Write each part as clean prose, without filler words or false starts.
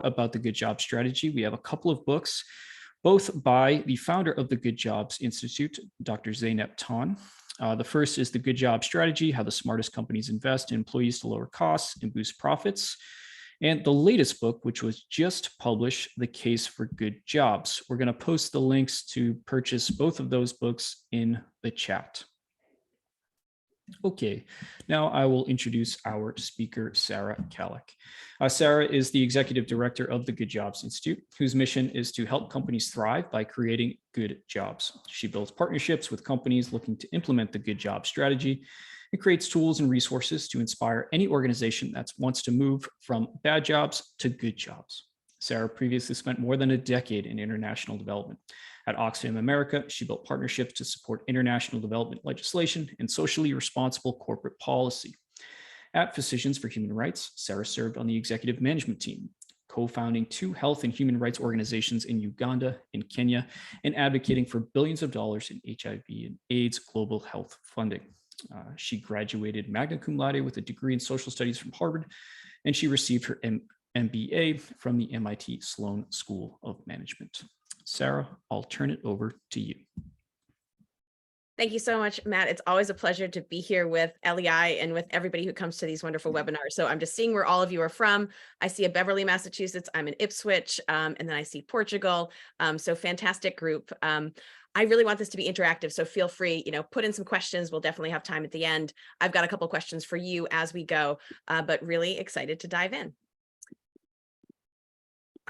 about the Good Job Strategy. We have a couple of books, both by the founder of the Good Jobs Institute, Dr. Zeynep Ton. The first is The Good Job Strategy, How the Smartest Companies Invest in Employees to Lower Costs and Boost Profits. And the latest book, which was just published, The Case for Good Jobs. We're going to post the links to purchase both of those books in the chat. Okay, now I will introduce our speaker, Sarah Kalik. Sarah is the executive director of the Good Jobs Institute, whose mission is to help companies thrive by creating good jobs. She builds partnerships with companies looking to implement the Good Job Strategy and creates tools and resources to inspire any organization that wants to move from bad jobs to good jobs. Sarah previously spent more than a decade in international development. At Oxfam America, she built partnerships to support international development legislation and socially responsible corporate policy. At Physicians for Human Rights, Sarah served on the executive management team, co-founding 2 health and human rights organizations in Uganda and Kenya, and advocating for billions of dollars in HIV and AIDS global health funding. She graduated magna cum laude with a degree in social studies from Harvard, and she received her MBA from the MIT Sloan School of Management. Sarah, I'll turn it over to you. Thank you so much, Matt. It's always a pleasure to be here with LEI and with everybody who comes to these wonderful webinars. So I'm just seeing where all of you are from. I see a Beverly, Massachusetts. I'm in Ipswich, and then I see Portugal. So fantastic group. I really want this to be interactive, so feel free, put in some questions. We'll definitely have time at the end. I've got a couple of questions for you as we go, but really excited to dive in.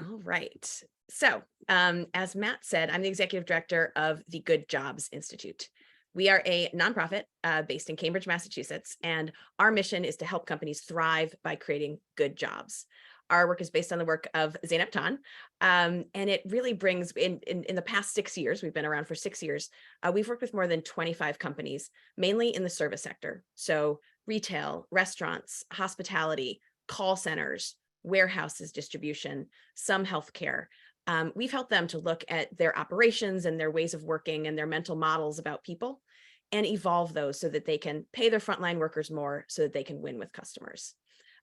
All right. So as Matt said, I'm the executive director of the Good Jobs Institute. We are a nonprofit based in Cambridge, Massachusetts, and our mission is to help companies thrive by creating good jobs. Our work is based on the work of Zeynep Ton, and it really brings in the past 6 years, we've been around for 6 years, we've worked with more than 25 companies, mainly in the service sector. So retail, restaurants, hospitality, call centers, warehouses, distribution, some healthcare. We've helped them to look at their operations and their ways of working and their mental models about people and evolve those so that they can pay their frontline workers more so that they can win with customers.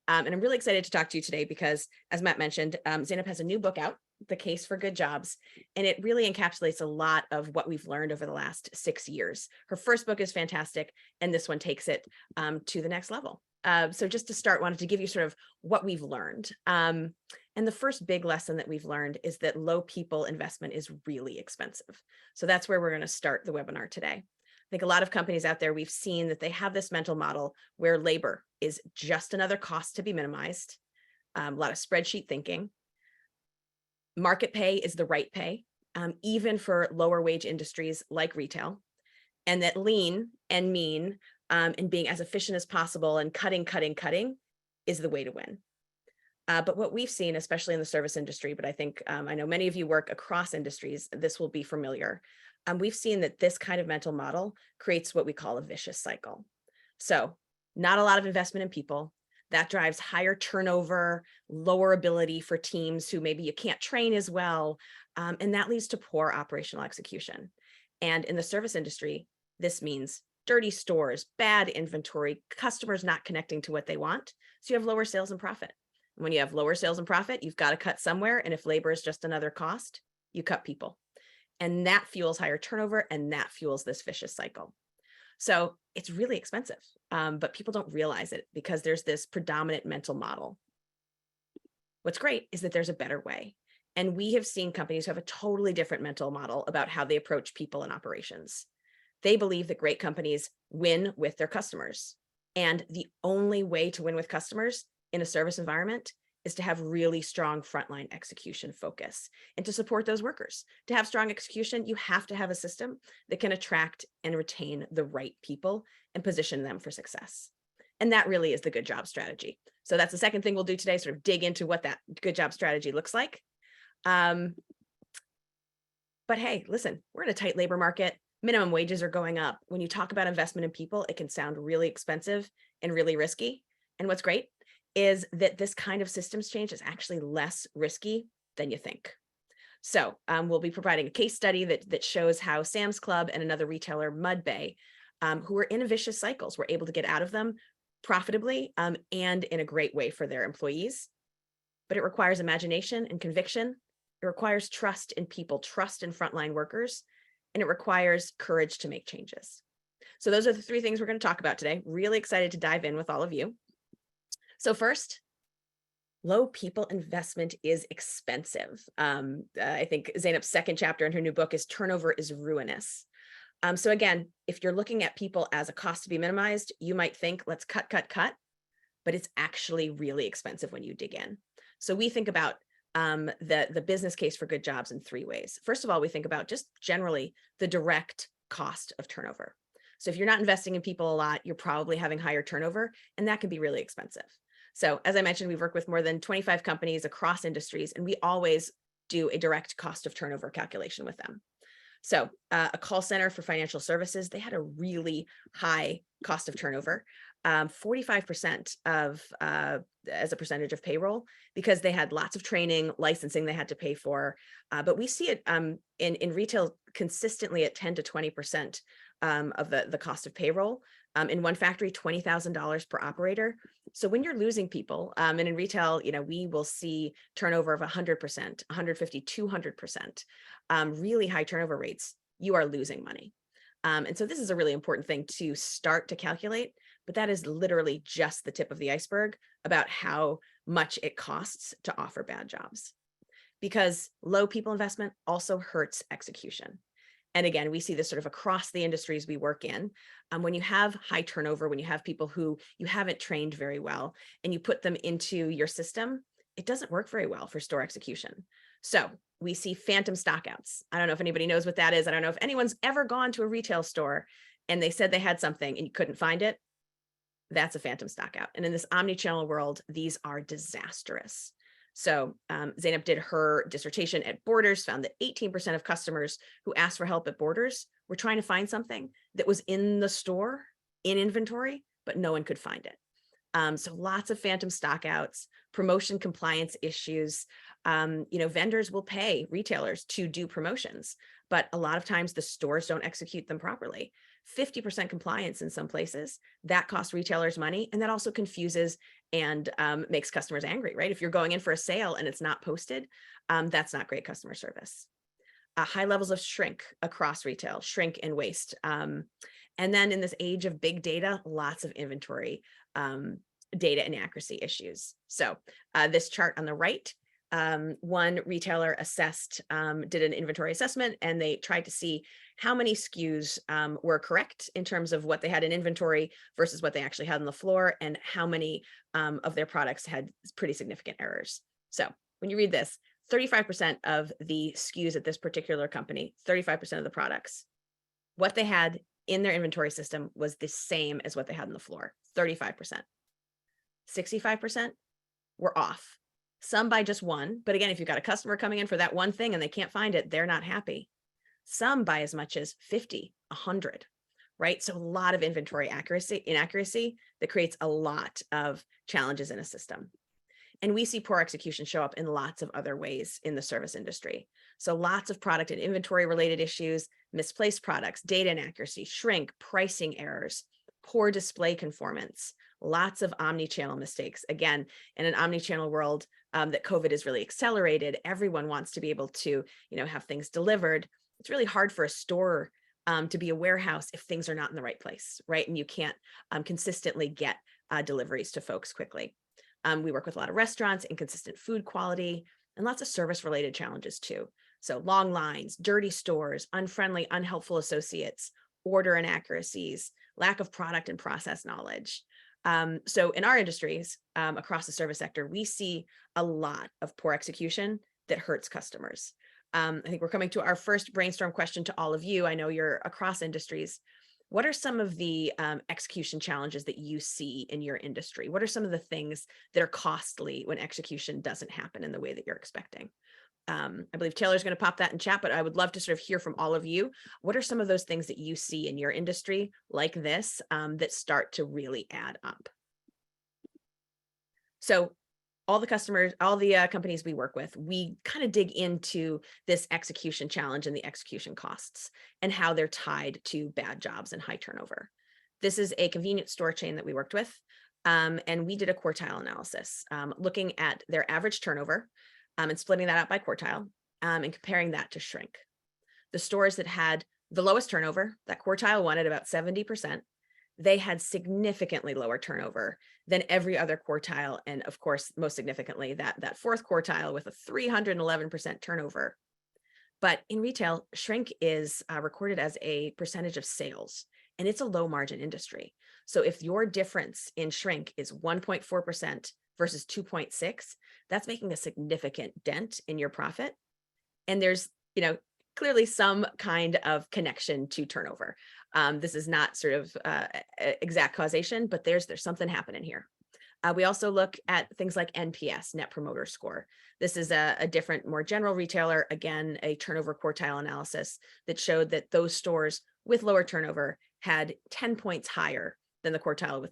And I'm really excited to talk to you today because, as Matt mentioned, Zeynep has a new book out, The Case for Good Jobs, and it really encapsulates a lot of what we've learned over the last 6 years. Her first book is fantastic, and this one takes it to the next level. So just to start, wanted to give you sort of what we've learned. And the first big lesson that we've learned is that low people investment is really expensive. So that's where we're going to start the webinar today. I think a lot of companies out there, we've seen that they have this mental model where labor is just another cost to be minimized, a lot of spreadsheet thinking. Market pay is the right pay, even for lower wage industries like retail, and that lean and mean and being as efficient as possible and cutting is the way to win. But what we've seen, especially in the service industry, but I think I know many of you work across industries, this will be familiar. We've seen that this kind of mental model creates what we call a vicious cycle. So not a lot of investment in people. That drives higher turnover, lower ability for teams who maybe you can't train as well. And that leads to poor operational execution. And in the service industry, this means dirty stores, bad inventory, customers not connecting to what they want. So you have lower sales and profit. And when you have lower sales and profit, you've got to cut somewhere. And if labor is just another cost, you cut people. And that fuels higher turnover, and that fuels this vicious cycle. So it's really expensive, but people don't realize it because there's this predominant mental model. What's great is that there's a better way. And we have seen companies who have a totally different mental model about how they approach people and operations. They believe that great companies win with their customers. And the only way to win with customers in a service environment is to have really strong frontline execution focus and to support those workers. To have strong execution, you have to have a system that can attract and retain the right people and position them for success. And that really is the good job strategy. So that's the second thing we'll do today, sort of dig into what that good job strategy looks like. But hey, listen, we're in a tight labor market. Minimum wages are going up. When you talk about investment in people, it can sound really expensive and really risky. And what's great is that this kind of systems change is actually less risky than you think. So we'll be providing a case study that shows how Sam's Club and another retailer, Mudbay, who were in vicious cycles, were able to get out of them profitably and in a great way for their employees. but it requires imagination and conviction. It requires trust in people, trust in frontline workers, and it requires courage to make changes. So those are the three things we're going to talk about today. Really excited to dive in with all of you. So first, low people investment is expensive. I think Zeynep's second chapter in her new book is Turnover is Ruinous. So again, if you're looking at people as a cost to be minimized, you might think, let's cut, but it's actually really expensive when you dig in. So we think about the business case for good jobs in three ways. First of all, we think about just generally the direct cost of turnover. So if you're not investing in people a lot, you're probably having higher turnover, and that can be really expensive. So as I mentioned, we've worked with more than 25 companies across industries, and we always do a direct cost of turnover calculation with them. So a call center for financial services, they had a really high cost of turnover, 45% of as a percentage of payroll, because they had lots of training, licensing they had to pay for. But we see it in retail consistently at 10 to 20% of the cost of payroll. In one factory, $20,000 per operator. So when you're losing people, and in retail, we will see turnover of 100%, 150, 200%, really high turnover rates, you are losing money. And so this is a really important thing to start to calculate, but that is literally just the tip of the iceberg about how much it costs to offer bad jobs. Because low people investment also hurts execution. And again, we see this sort of across the industries we work in. When you have high turnover, when you have people who you haven't trained very well, and you put them into your system, it doesn't work very well for store execution. So we see phantom stockouts. I don't know if anybody knows what that is. I don't know if anyone's ever gone to a retail store and they said they had something and you couldn't find it. That's a phantom stockout. And in this omni-channel world, these are disastrous. So Zeynep did her dissertation at Borders, found that 18% of customers who asked for help at Borders were trying to find something that was in the store, in inventory, but no one could find it. So lots of phantom stockouts, promotion compliance issues. Vendors will pay retailers to do promotions, but a lot of times the stores don't execute them properly. 50% compliance in some places, that costs retailers money, and that also confuses and makes customers angry, right? If you're going in for a sale and it's not posted, that's not great customer service. High levels of shrink across retail, shrink and waste. And then in this age of big data, lots of inventory data inaccuracy issues. So this chart on the right, one retailer did an inventory assessment, and they tried to see how many SKUs were correct in terms of what they had in inventory versus what they actually had on the floor, and how many of their products had pretty significant errors. So when you read this, 35% of the SKUs at this particular company, 35% of the products, what they had in their inventory system was the same as what they had on the floor, 35%. 65% were off. Some by just one, but again, if you've got a customer coming in for that one thing and they can't find it, they're not happy. Some by as much as 50, 100, right? So a lot of inventory inaccuracy that creates a lot of challenges in a system. And we see poor execution show up in lots of other ways in the service industry. So lots of product and inventory related issues, misplaced products, data inaccuracy, shrink, pricing errors, poor display conformance, lots of omni-channel mistakes. Again, in an omni-channel world that COVID has really accelerated, everyone wants to be able to, have things delivered. It's really hard for a store to be a warehouse if things are not in the right place, right? And you can't consistently get deliveries to folks quickly. We work with a lot of restaurants, inconsistent food quality, and lots of service related challenges too. So long lines, dirty stores, unfriendly, unhelpful associates, order inaccuracies, lack of product and process knowledge. So in our industries, across the service sector, we see a lot of poor execution that hurts customers. I think we're coming to our first brainstorm question to all of you. I know you're across industries. What are some of the execution challenges that you see in your industry? What are some of the things that are costly when execution doesn't happen in the way that you're expecting? I believe Taylor's going to pop that in chat, but I would love to sort of hear from all of you. What are some of those things that you see in your industry like this that start to really add up? So all the customers, all the companies we work with, we kind of dig into this execution challenge and the execution costs and how they're tied to bad jobs and high turnover. This is a convenience store chain that we worked with. And we did a quartile analysis, looking at their average turnover and splitting that out by quartile and comparing that to shrink. The stores that had the lowest turnover, that quartile one at about 70%, they had significantly lower turnover than every other quartile. And of course, most significantly, that fourth quartile with a 311% turnover. But in retail, shrink is recorded as a percentage of sales, and it's a low margin industry. So if your difference in shrink is 1.4% versus 2.6, that's making a significant dent in your profit. And there's, clearly some kind of connection to turnover. This is not sort of exact causation, but there's something happening here. We also look at things like NPS, Net Promoter Score. This is a different, more general retailer, again, a turnover quartile analysis that showed that those stores with lower turnover had 10 points higher than the quartile with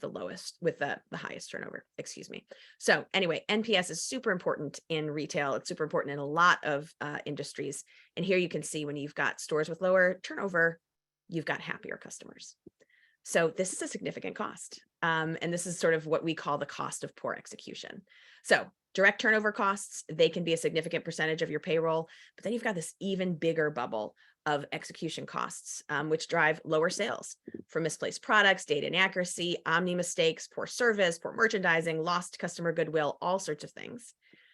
the highest turnover, excuse me. So anyway, NPS is super important in retail. It's super important in a lot of industries. And here you can see when you've got stores with lower turnover, you've got happier customers. So this is a significant cost. And this is sort of what we call the cost of poor execution. So direct turnover costs, they can be a significant percentage of your payroll, but then you've got this even bigger bubble of execution costs, which drive lower sales from misplaced products, data inaccuracy, omni mistakes, poor service, poor merchandising, lost customer goodwill, all sorts of things.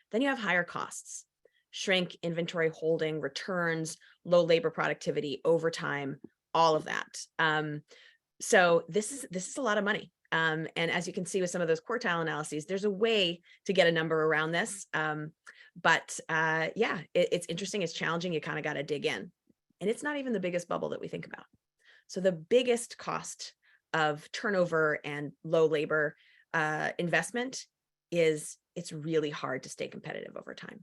Then you have higher costs, shrink, inventory holding, returns, low labor productivity, overtime, all of that. So this is a lot of money. And as you can see with some of those quartile analyses, there's a way to get a number around this. But it's interesting. It's challenging. You kind of got to dig in. And it's not even the biggest bubble that we think about. So the biggest cost of turnover and low labor investment is it's really hard to stay competitive over time.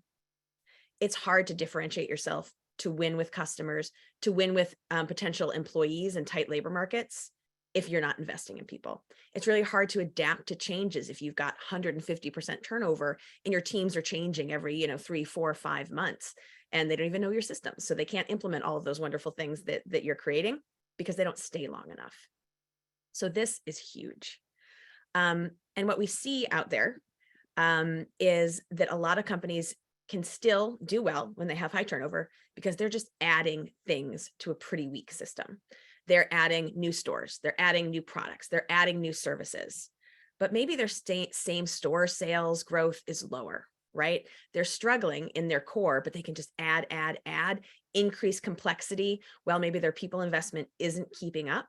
It's hard to differentiate yourself, to win with customers, to win with potential employees in tight labor markets if you're not investing in people. It's really hard to adapt to changes if you've got 150% turnover and your teams are changing every 3, 4, 5 months. And they don't even know your systems. So they can't implement all of those wonderful things that you're creating because they don't stay long enough. So this is huge. And what we see out there is that a lot of companies can still do well when they have high turnover because they're just adding things to a pretty weak system. They're adding new stores, they're adding new products, they're adding new services, but maybe their same store sales growth is lower. Right? They're struggling in their core, but they can just add, increase complexity while maybe their people investment isn't keeping up.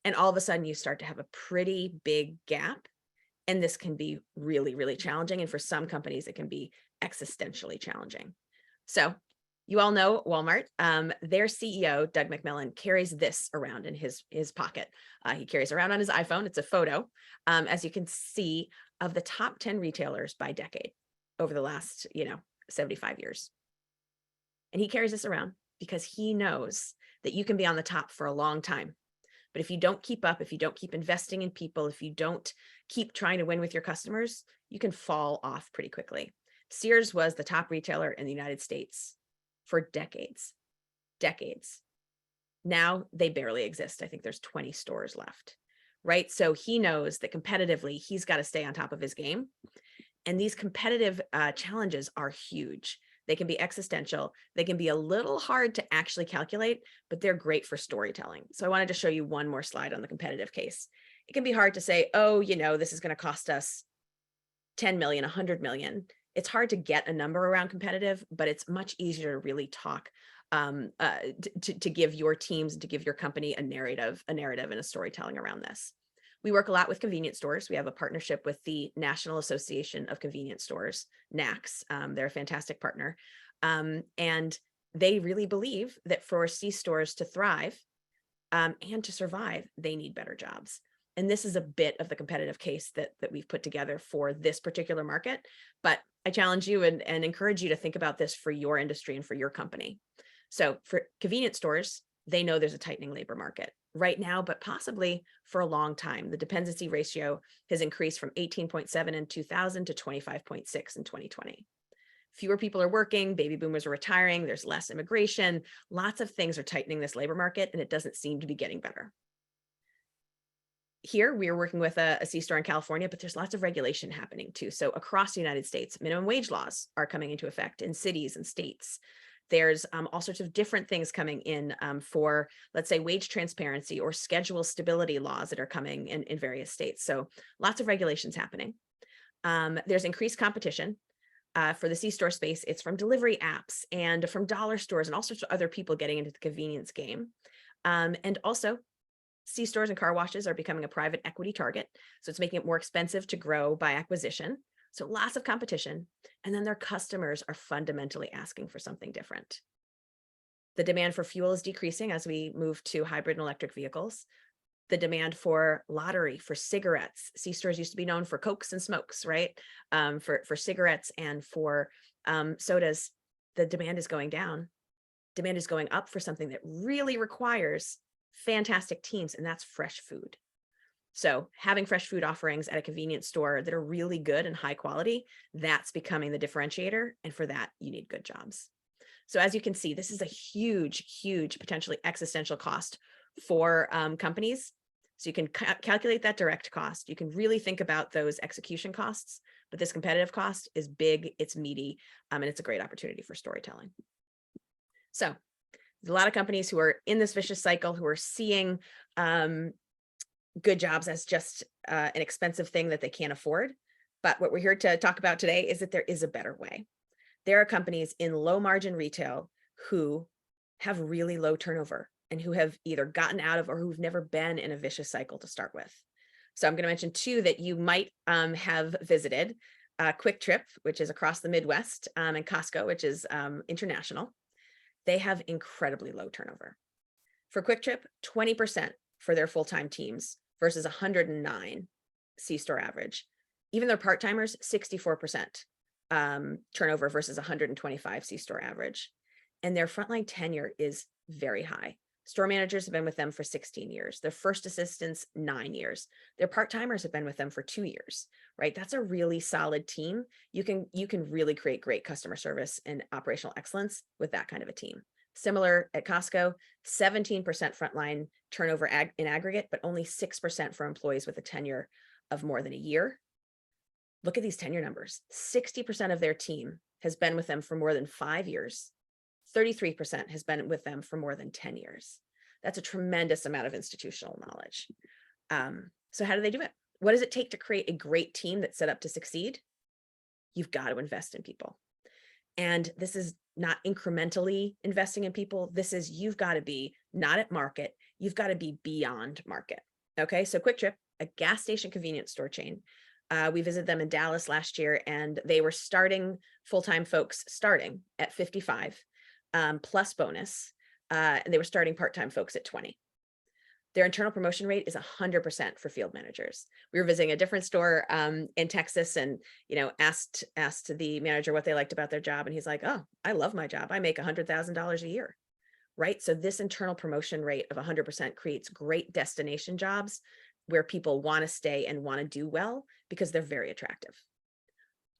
And all of a sudden you start to have a pretty big gap. And this can be really, really challenging. And for some companies, it can be existentially challenging. So you all know Walmart, their CEO, Doug McMillon, carries this around in his pocket. He carries around on his iPhone. It's a photo, as you can see, of the top 10 retailers by decade over the last, 75 years. And he carries this around because he knows that you can be on the top for a long time. But if you don't keep up, if you don't keep investing in people, if you don't keep trying to win with your customers, you can fall off pretty quickly. Sears was the top retailer in the United States for decades. Now they barely exist. I think there's 20 stores left, right? So he knows that competitively, he's got to stay on top of his game. And these competitive challenges are huge. They can be existential. They can be a little hard to actually calculate, but they're great for storytelling. So I wanted to show you one more slide on the competitive case. It can be hard to say, oh, this is going to cost us 10 million, 100 million. It's hard to get a number around competitive, but it's much easier to really talk to give your teams, to give your company a narrative and a storytelling around this. We work a lot with convenience stores. We have a partnership with the National Association of Convenience Stores, NACS. They're a fantastic partner. And they really believe that for C stores to thrive and to survive, they need better jobs. And this is a bit of the competitive case that we've put together for this particular market. But I challenge you and encourage you to think about this for your industry and for your company. So for convenience stores, they know there's a tightening labor market right now, but possibly for a long time. The dependency ratio has increased from 18.7 in 2000 to 25.6 in 2020. Fewer people are working, baby boomers are retiring, there's less immigration, lots of things are tightening this labor market, and it doesn't seem to be getting better. here we are working with a C-store in California, but there's lots of regulation happening too. So across the United States, minimum wage laws are coming into effect in cities and states. There's all sorts of different things coming in for, let's say, wage transparency or schedule stability laws that are coming in various states. So lots of regulations happening. There's increased competition. For the C-store space, it's from delivery apps and from dollar stores and all sorts of other people getting into the convenience game. And also, C-stores and car washes are becoming a private equity target. So it's making it more expensive to grow by acquisition. So lots of competition. And then their customers are fundamentally asking for something different. The demand for fuel is decreasing as we move to hybrid and electric vehicles. The demand for lottery, for cigarettes. C-stores used to be known for Cokes and smokes, right? For cigarettes and for sodas, the demand is going down. Demand is going up for something that really requires fantastic teams, and that's fresh food. So having fresh food offerings at a convenience store that are really good and high quality, that's becoming the differentiator. And for that, you need good jobs. So as you can see, this is a huge, huge, potentially existential cost for companies. So you can calculate that direct cost. You can really think about those execution costs, but this competitive cost is big, it's meaty, and it's a great opportunity for storytelling. So there's a lot of companies who are in this vicious cycle, who are seeing good jobs as just an expensive thing that they can't afford. But what we're here to talk about today is that there is a better way. There are companies in low margin retail who have really low turnover and who have either gotten out of or who've never been in a vicious cycle to start with. So I'm going to mention two that you might have visited. Quick Trip, which is across the Midwest, and Costco, which is international. They have incredibly low turnover. For Quick Trip, 20% for their full-time teams versus 109 C-store average. Even their part-timers, 64% turnover versus 125 C-store average. And their frontline tenure is very high. Store managers have been with them for 16 years. Their first assistants, 9 years. Their part-timers have been with them for 2 years, right? That's a really solid team. You can really create great customer service and operational excellence with that kind of a team. Similar at Costco, 17% frontline turnover in aggregate, but only 6% for employees with a tenure of more than a year. Look at these tenure numbers. 60% of their team has been with them for more than 5 years. 33% has been with them for more than 10 years. That's a tremendous amount of institutional knowledge. So how do they do it? What does it take to create a great team that's set up to succeed? You've got to invest in people. And this is not incrementally investing in people. This is, you've got to be not at market. You've got to be beyond market. Okay. So Quick Trip, a gas station convenience store chain. We visited them in Dallas last year, and they were starting full-time folks starting at 55 plus bonus. And they were starting part-time folks at 20. Their internal promotion rate is 100% for field managers. We were visiting a different store in Texas, and asked the manager what they liked about their job, and he's like, "Oh, I love my job. I make $100,000 a year." Right? So this internal promotion rate of 100% creates great destination jobs where people want to stay and want to do well because they're very attractive.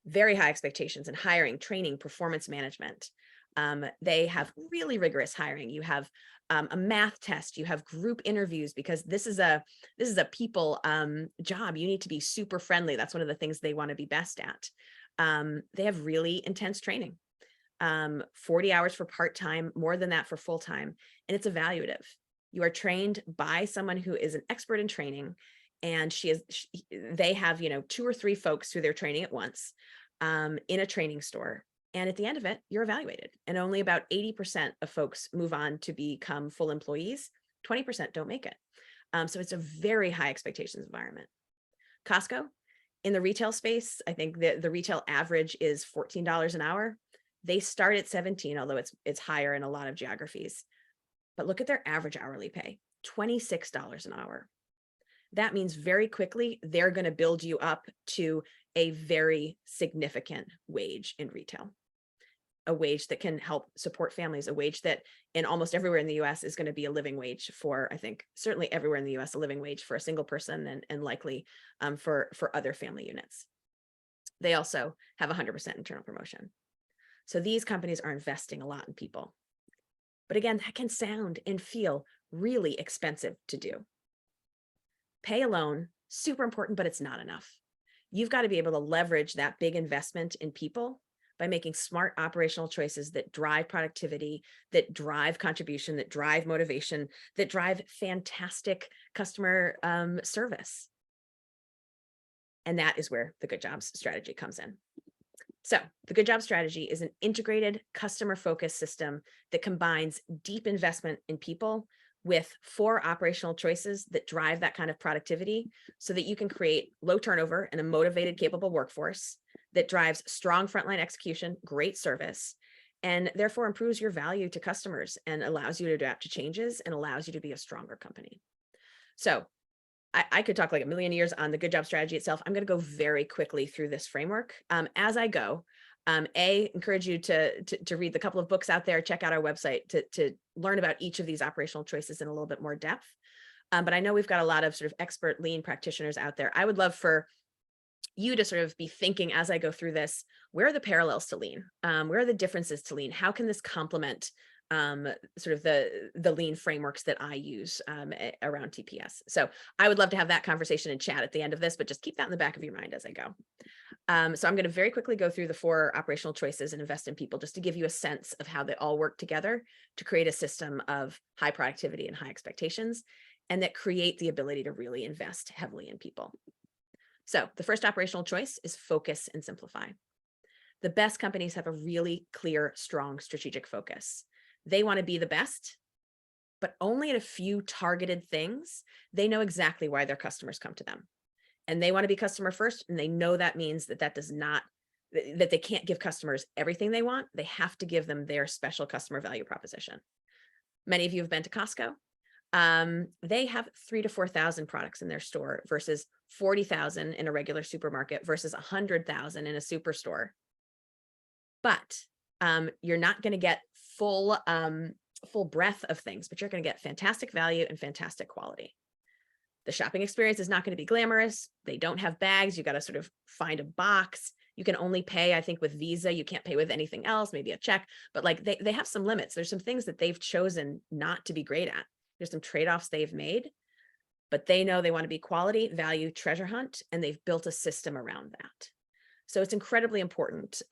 Very high expectations in hiring, training, performance management. They have really rigorous hiring. You have a math test, you have group interviews, because this is a people job. You need to be super friendly. That's one of the things they want to be best at. They have really intense training. 40 hours for part-time, more than that for full-time, and it's evaluative. You are trained by someone who is an expert in training, and they have 2 or 3 folks who they're training at once in a training store. And at the end of it, you're evaluated. And only about 80% of folks move on to become full employees. 20% don't make it. So it's a very high expectations environment. Costco, in the retail space, I think the retail average is $14 an hour. They start at 17, although it's higher in a lot of geographies. But look at their average hourly pay, $26 an hour. That means very quickly, they're going to build you up to a very significant wage in retail. A wage that can help support families, a wage that in almost everywhere in the US is going to be a living wage for, I think, certainly everywhere in the US, a living wage for a single person, and likely for other family units. They also have 100% internal promotion. So these companies are investing a lot in people. But again, that can sound and feel really expensive to do. Pay alone, super important, but it's not enough. You've got to be able to leverage that big investment in people by making smart operational choices that drive productivity, that drive contribution, that drive motivation, that drive fantastic customer service. And that is where the Good Jobs strategy comes in. So the Good Job strategy is an integrated customer-focused system that combines deep investment in people with 4 operational choices that drive that kind of productivity so that you can create low turnover and a motivated, capable workforce that drives strong frontline execution, great service, and therefore improves your value to customers and allows you to adapt to changes and allows you to be a stronger company. So I could talk like a million years on the Good Job strategy itself. I'm going to go very quickly through this framework. As I go, encourage you to read the couple of books out there, check out our website to learn about each of these operational choices in a little bit more depth. But I know we've got a lot of sort of expert lean practitioners out there. I would love for you to sort of be thinking as I go through this, where are the parallels to lean? Where are the differences to lean? How can this complement sort of the lean frameworks that I use around TPS? So I would love to have that conversation and chat at the end of this, but just keep that in the back of your mind as I go. So I'm going to very quickly go through the 4 operational choices and invest in people just to give you a sense of how they all work together to create a system of high productivity and high expectations, and that create the ability to really invest heavily in people. So the first operational choice is focus and simplify. The best companies have a really clear, strong strategic focus. They want to be the best, but only at a few targeted things. They know exactly why their customers come to them. And they want to be customer first. And they know that means that they can't give customers everything they want. They have to give them their special customer value proposition. Many of you have been to Costco. They have 3,000 to 4,000 products in their store versus 40,000 in a regular supermarket versus 100,000 in a superstore. But you're not going to get full breadth of things, but you're going to get fantastic value and fantastic quality. The shopping experience is not going to be glamorous. They don't have bags. You got to sort of find a box. You can only pay, I think, with Visa. You can't pay with anything else, maybe a check, but like they have some limits. There's some things that they've chosen not to be great at. There's some trade-offs they've made, but they know they want to be quality, value, treasure hunt, and they've built a system around that. So it's incredibly important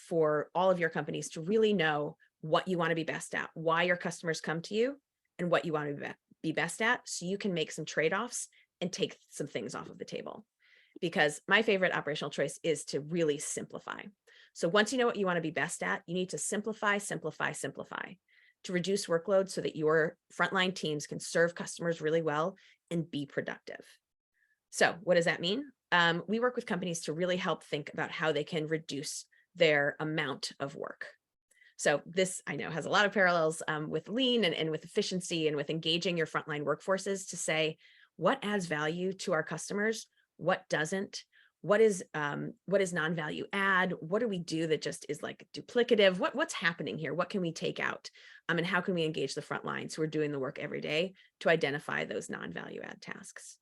for all of your companies to really know what you want to be best at, why your customers come to you, and what you want to be best at, so you can make some trade-offs and take some things off of the table. Because my favorite operational choice is to really simplify. So once you know what you want to be best at, you need to simplify, simplify, simplify to reduce workload so that your frontline teams can serve customers really well and be productive. So what does that mean? We work with companies to really help think about how they can reduce their amount of work. So this, I know, has a lot of parallels with lean and with efficiency and with engaging your frontline workforces to say, what adds value to our customers? What doesn't? What is non-value add? What do we do that just is like duplicative? What's happening here? What can we take out? And how can we engage the front lines who are doing the work every day to identify those non-value add tasks?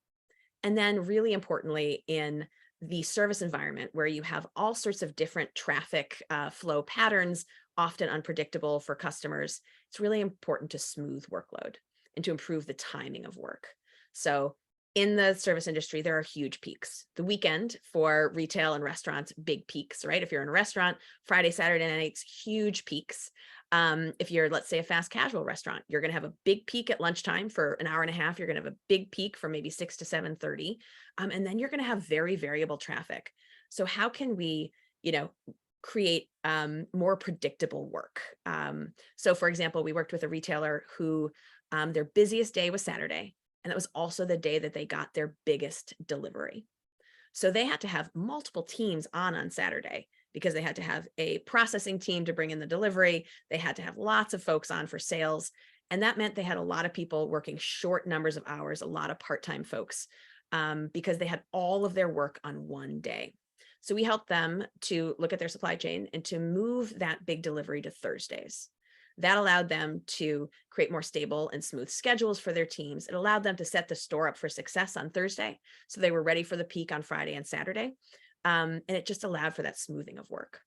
And then really importantly, in the service environment where you have all sorts of different traffic flow patterns, often unpredictable for customers, it's really important to smooth workload and to improve the timing of work. So in the service industry, there are huge peaks. The weekend for retail and restaurants, big peaks, right? If you're in a restaurant, Friday, Saturday nights, huge peaks. If you're, let's say, a fast casual restaurant, you're going to have a big peak at lunchtime for an hour and a half. You're going to have a big peak from maybe 6 to 7:30. And then you're going to have very variable traffic. So how can we, create more predictable work? So for example, we worked with a retailer who their busiest day was Saturday. And that was also the day that they got their biggest delivery. So they had to have multiple teams on Saturday because they had to have a processing team to bring in the delivery. They had to have lots of folks on for sales. And that meant they had a lot of people working short numbers of hours, a lot of part-time folks, because they had all of their work on one day. So we helped them to look at their supply chain and to move that big delivery to Thursdays. That allowed them to create more stable and smooth schedules for their teams. It allowed them to set the store up for success on Thursday, so they were ready for the peak on Friday and Saturday. And it just allowed for that smoothing of work.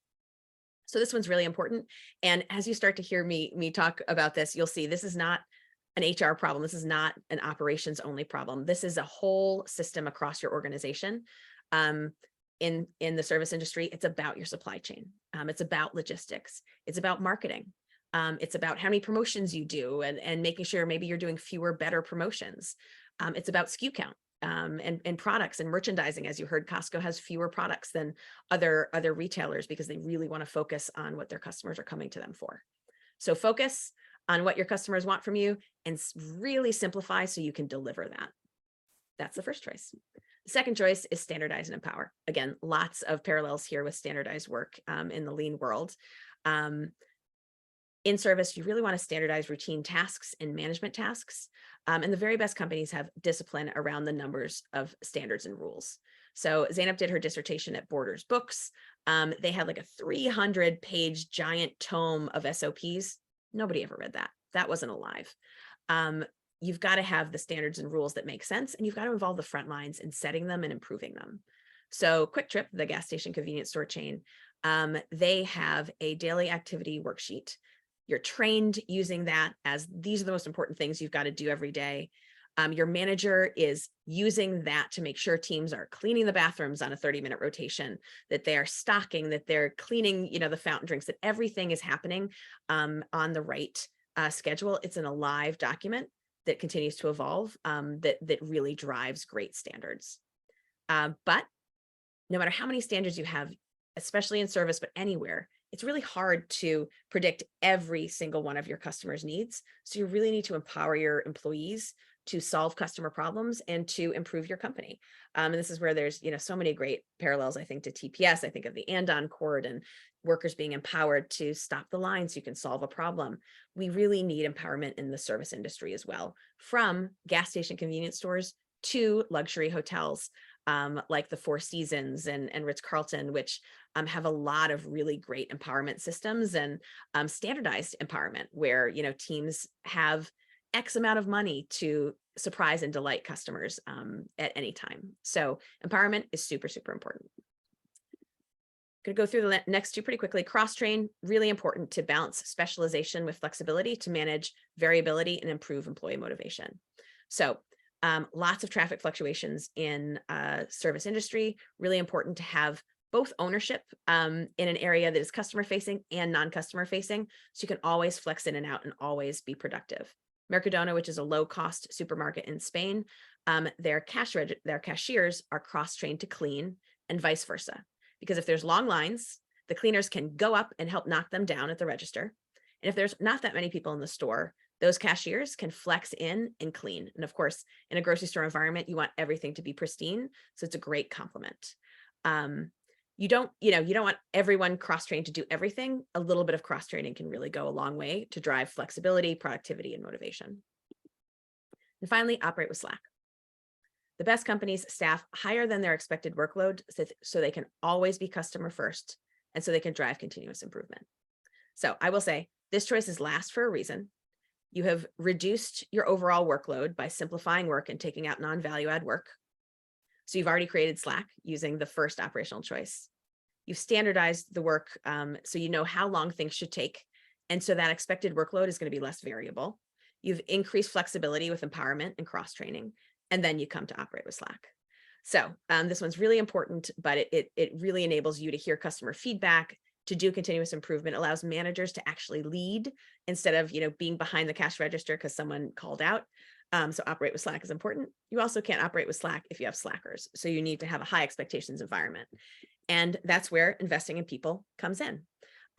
So this one's really important. And as you start to hear me talk about this, you'll see this is not an HR problem. This is not an operations only problem. This is a whole system across your organization. In the service industry, it's about your supply chain. It's about logistics. It's about marketing. It's about how many promotions you do and making sure maybe you're doing fewer, better promotions. It's about SKU count. And products and merchandising. As you heard, Costco has fewer products than other retailers because they really want to focus on what their customers are coming to them for. So focus on what your customers want from you and really simplify so you can deliver that. That's the first choice. The second choice is standardize and empower. Again, lots of parallels here with standardized work in the lean world. In service, you really want to standardize routine tasks and management tasks. And the very best companies have discipline around the numbers of standards and rules. So Zainab did her dissertation at Borders Books. They had like a 300-page giant tome of SOPs. Nobody ever read that. That wasn't alive. You've got to have the standards and rules that make sense, and you've got to involve the front lines in setting them and improving them. So Quick Trip, the gas station convenience store chain, they have a daily activity worksheet. You're trained using that as these are the most important things you've got to do every day. Your manager is using that to make sure teams are cleaning the bathrooms on a 30-minute rotation, that they are stocking, that they're cleaning, the fountain drinks, that everything is happening on the right schedule. It's an alive document that continues to evolve, that really drives great standards. But no matter how many standards you have, especially in service, but anywhere, it's really hard to predict every single one of your customers' needs. So you really need to empower your employees to solve customer problems and to improve your company. And this is where there's, so many great parallels, I think, to TPS. I think of the andon cord and workers being empowered to stop the line so you can solve a problem. We really need empowerment in the service industry as well, from gas station convenience stores to luxury hotels, like the Four Seasons and Ritz-Carlton, which have a lot of really great empowerment systems and standardized empowerment where, teams have X amount of money to surprise and delight customers at any time. So empowerment is super, super important. Going to go through the next two pretty quickly. Cross-train, really important to balance specialization with flexibility to manage variability and improve employee motivation. So lots of traffic fluctuations in service industry, really important to have both ownership in an area that is customer facing and non-customer facing. So you can always flex in and out and always be productive. Mercadona, which is a low-cost supermarket in Spain, their cashiers are cross-trained to clean and vice versa. Because if there's long lines, the cleaners can go up and help knock them down at the register. And if there's not that many people in the store, those cashiers can flex in and clean. And of course, in a grocery store environment, you want everything to be pristine. So it's a great complement. You don't want everyone cross-trained to do everything. A little bit of cross-training can really go a long way to drive flexibility, productivity, and motivation. And finally, operate with slack. The best companies staff higher than their expected workload so they can always be customer first and so they can drive continuous improvement. So I will say this choice is last for a reason. You have reduced your overall workload by simplifying work and taking out non-value add work. So you've already created slack using the first operational choice. You've standardized the work so you know how long things should take. And so that expected workload is going to be less variable. You've increased flexibility with empowerment and cross-training. And then you come to operate with slack. So this one's really important, but it really enables you to hear customer feedback, to do continuous improvement, allows managers to actually lead instead of being behind the cash register because someone called out. So operate with slack is important. You also can't operate with slack if you have slackers. So you need to have a high expectations environment. And that's where investing in people comes in.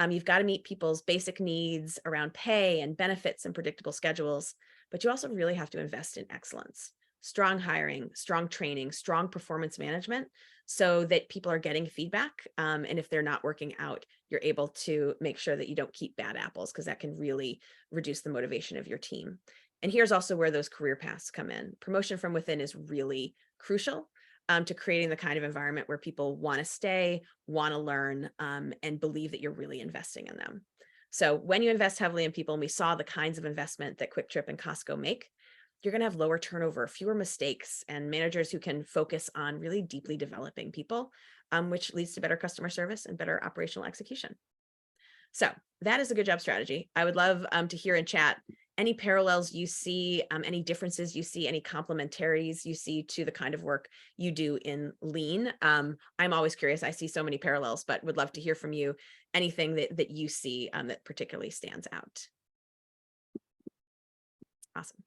You've got to meet people's basic needs around pay and benefits and predictable schedules, but you also really have to invest in excellence. Strong hiring, strong training, strong performance management so that people are getting feedback. And if they're not working out, you're able to make sure that you don't keep bad apples because that can really reduce the motivation of your team. And here's also where those career paths come in. Promotion from within is really crucial to creating the kind of environment where people want to stay, want to learn, and believe that you're really investing in them. So when you invest heavily in people, and we saw the kinds of investment that Quick Trip and Costco make, you're going to have lower turnover, fewer mistakes, and managers who can focus on really deeply developing people, which leads to better customer service and better operational execution. So that is a good job strategy. I would love to hear in chat any parallels you see, any differences you see, any complementaries you see to the kind of work you do in Lean. I'm always curious. I see so many parallels, but would love to hear from you anything that you see that particularly stands out. Awesome.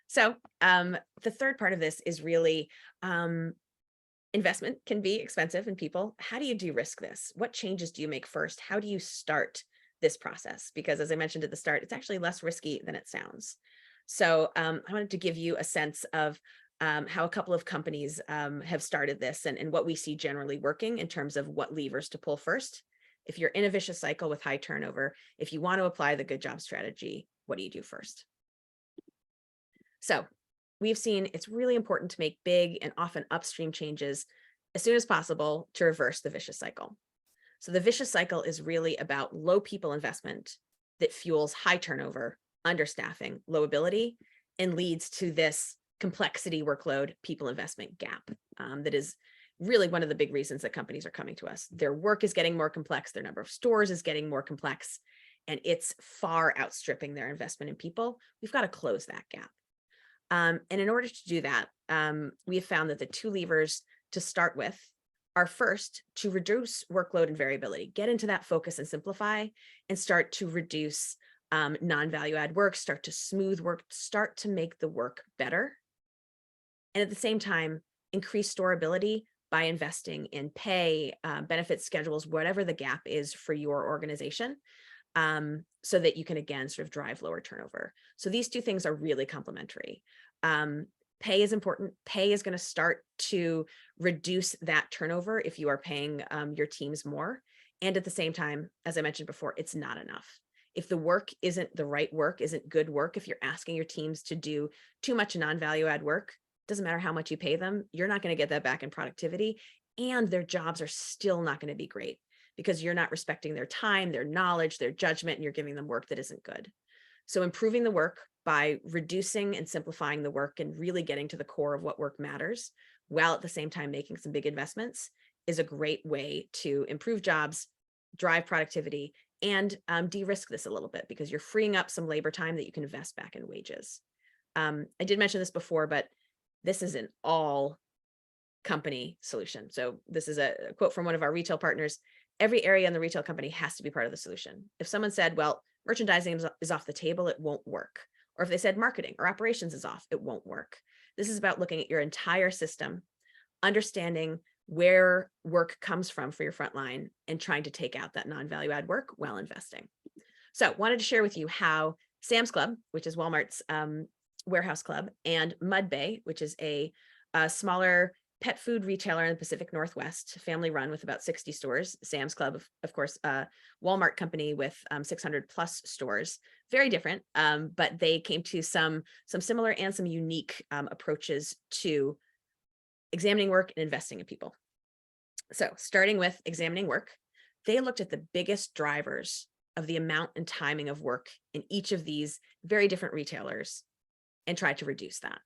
So the third part of this is really investment can be expensive in people. How do you de-risk this? What changes do you make first? How do you start this process? Because as I mentioned at the start, it's actually less risky than it sounds. So I wanted to give you a sense of how a couple of companies have started this and what we see generally working in terms of what levers to pull first. If you're in a vicious cycle with high turnover, if you want to apply the good job strategy, what do you do first? So we've seen it's really important to make big and often upstream changes as soon as possible to reverse the vicious cycle. So the vicious cycle is really about low people investment that fuels high turnover, understaffing, low ability, and leads to this complexity workload people investment gap that is really one of the big reasons that companies are coming to us. Their work is getting more complex, their number of stores is getting more complex, and it's far outstripping their investment in people. We've got to close that gap. And in order to do that, we have found that the two levers to start with are first to reduce workload and variability, get into that focus and simplify, and start to reduce non-value add work, start to smooth work, start to make the work better. And at the same time, increase storability by investing in pay, benefit schedules, whatever the gap is for your organization, so that you can, again, sort of drive lower turnover. So these two things are really complementary. Pay is important. Pay is going to start to reduce that turnover if you are paying your teams more. And at the same time, as I mentioned before, it's not enough. If the work isn't the right work, isn't good work, if you're asking your teams to do too much non-value add work, doesn't matter how much you pay them, you're not going to get that back in productivity, and their jobs are still not going to be great because you're not respecting their time, their knowledge, their judgment, and you're giving them work that isn't good. So improving the work by reducing and simplifying the work and really getting to the core of what work matters, while at the same time making some big investments, is a great way to improve jobs, drive productivity, and de-risk this a little bit because you're freeing up some labor time that you can invest back in wages. I did mention this before, but this is an all company solution. So this is a quote from one of our retail partners. Every area in the retail company has to be part of the solution. If someone said, well, merchandising is off the table, it won't work. Or if they said marketing or operations is off, it won't work. This is about looking at your entire system, understanding where work comes from for your frontline, and trying to take out that non-value add work while investing. So wanted to share with you how Sam's Club, which is Walmart's warehouse club, and Mudbay, which is a smaller pet food retailer in the Pacific Northwest, family run with about 60 stores. Sam's Club, of course, Walmart company with 600 plus stores. Very different, but they came to some similar and some unique approaches to examining work and investing in people. So starting with examining work, they looked at the biggest drivers of the amount and timing of work in each of these very different retailers and tried to reduce that.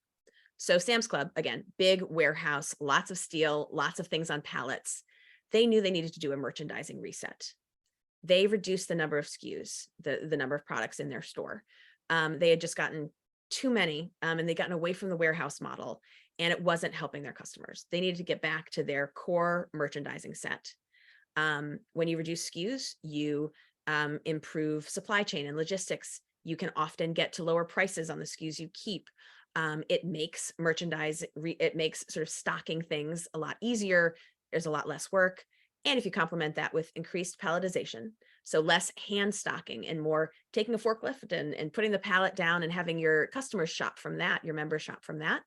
So Sam's Club, again, big warehouse, lots of steel, lots of things on pallets. They knew they needed to do a merchandising reset. They reduced the number of SKUs, the number of products in their store. They had just gotten too many and they'd gotten away from the warehouse model, and it wasn't helping their customers. They needed to get back to their core merchandising set. When you reduce SKUs, you improve supply chain and logistics. You can often get to lower prices on the SKUs you keep. It makes merchandise, it makes sort of stocking things a lot easier. There's a lot less work. And if you complement that with increased palletization, so less hand stocking and more taking a forklift and putting the pallet down and having your customers shop from that, your members shop from that.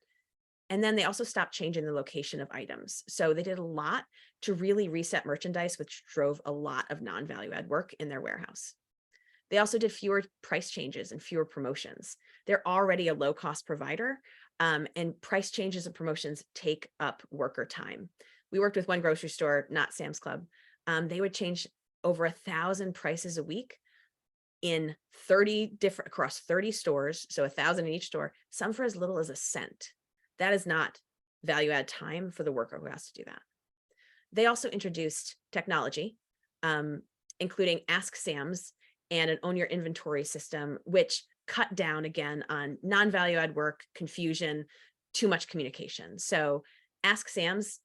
And then they also stopped changing the location of items. So they did a lot to really reset merchandise, which drove a lot of non-value add work in their warehouse. They also did fewer price changes and fewer promotions. They're already a low-cost provider, and price changes and promotions take up worker time. We worked with one grocery store, not Sam's Club. They would change over 1,000 prices a week in 30 different, across 30 stores, so 1,000 in each store, some for as little as a cent. That is not value add time for the worker who has to do that. They also introduced technology, including Ask Sam's and an own your inventory system, which cut down again on non-value add work, confusion, too much communication. So Ask Sam's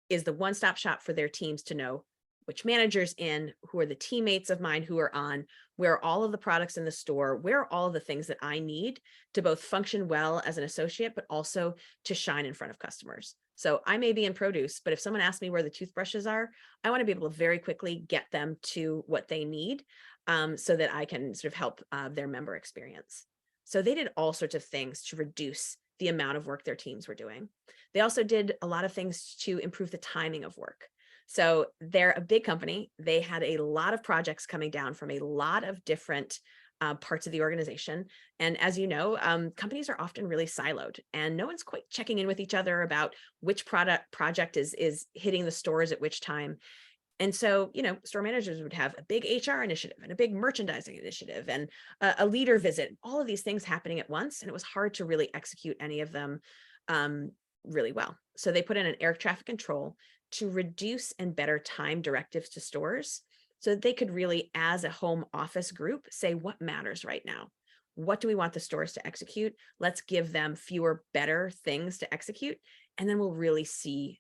is the one-stop shop for their teams to know which manager's in, who are the teammates of mine who are on, where are all of the products in the store, where are all of the things that I need to both function well as an associate, but also to shine in front of customers. So I may be in produce, but if someone asks me where the toothbrushes are, I want to be able to very quickly get them to what they need, so that I can sort of help their member experience. So they did all sorts of things to reduce the amount of work their teams were doing. They also did a lot of things to improve the timing of work. So they're a big company. They had a lot of projects coming down from a lot of different parts of the organization. And as you know, companies are often really siloed and no one's quite checking in with each other about which project is hitting the stores at which time. And so, store managers would have a big HR initiative and a big merchandising initiative and a leader visit, all of these things happening at once. And it was hard to really execute any of them really well. So they put in an air traffic control to reduce and better time directives to stores so that they could really, as a home office group, say what matters right now. What do we want the stores to execute? Let's give them fewer, better things to execute. And then we'll really see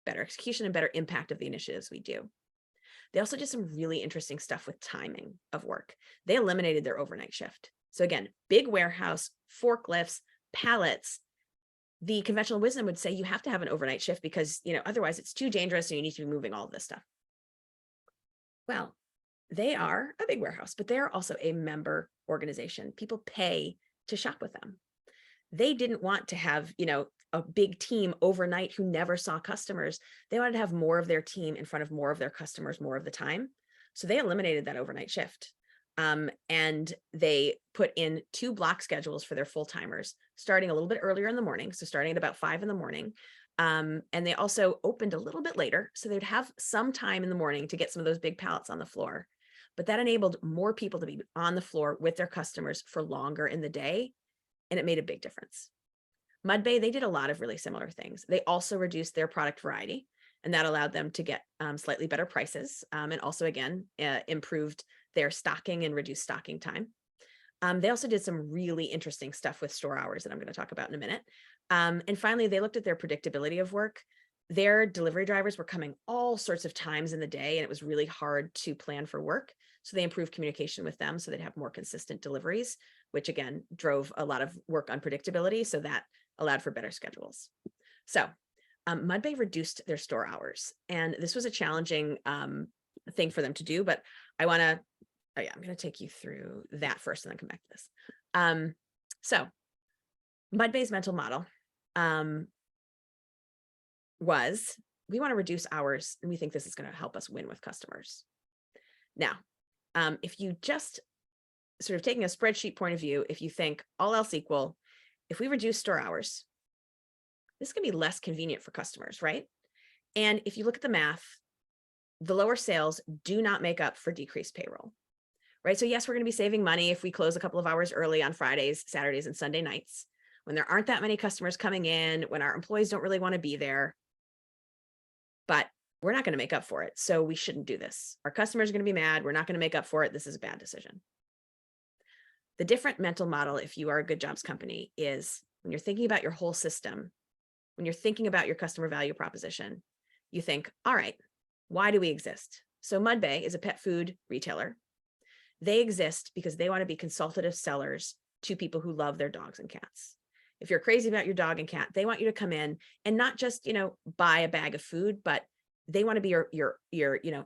better execution and better impact of the initiatives we do. They also did some really interesting stuff with timing of work. They eliminated their overnight shift. So again, big warehouse, forklifts, pallets. The conventional wisdom would say you have to have an overnight shift because, otherwise it's too dangerous and you need to be moving all of this stuff. Well, they are a big warehouse, but they're also a member organization. People pay to shop with them. They didn't want to have, a big team overnight who never saw customers. They wanted to have more of their team in front of more of their customers more of the time. So they eliminated that overnight shift. And they put in 2 block schedules for their full-timers, starting a little bit earlier in the morning. So starting at about 5 in the morning. And they also opened a little bit later. So they'd have some time in the morning to get some of those big pallets on the floor. But that enabled more people to be on the floor with their customers for longer in the day. And it made a big difference. Mudbay, they did a lot of really similar things. They also reduced their product variety, and that allowed them to get slightly better prices, and also, again, improved their stocking and reduced stocking time. They also did some really interesting stuff with store hours that I'm going to talk about in a minute. And finally, they looked at their predictability of work. Their delivery drivers were coming all sorts of times in the day, and it was really hard to plan for work. So they improved communication with them so they'd have more consistent deliveries, which again drove a lot of work unpredictability. So that allowed for better schedules. So Mudbay reduced their store hours, and this was a challenging thing for them to do. But I'm going to take you through that first and then come back to this. So Mudbay's mental model was, we want to reduce hours, and we think this is going to help us win with customers. Now, if you just sort of taking a spreadsheet point of view, if you think all else equal, if we reduce store hours, this can be less convenient for customers, right? And if you look at the math, the lower sales do not make up for decreased payroll, right? So yes, we're going to be saving money if we close a couple of hours early on Fridays, Saturdays, and Sunday nights, when there aren't that many customers coming in, when our employees don't really want to be there, but we're not going to make up for it. So we shouldn't do this. Our customers are going to be mad. We're not going to make up for it. This is a bad decision. The different mental model, if you are a Good Jobs company, is when you're thinking about your whole system, when you're thinking about your customer value proposition, you think, all right, why do we exist? So Mudbay is a pet food retailer. They exist because they want to be consultative sellers to people who love their dogs and cats. If you're crazy about your dog and cat, they want you to come in and not just, buy a bag of food, but they want to be your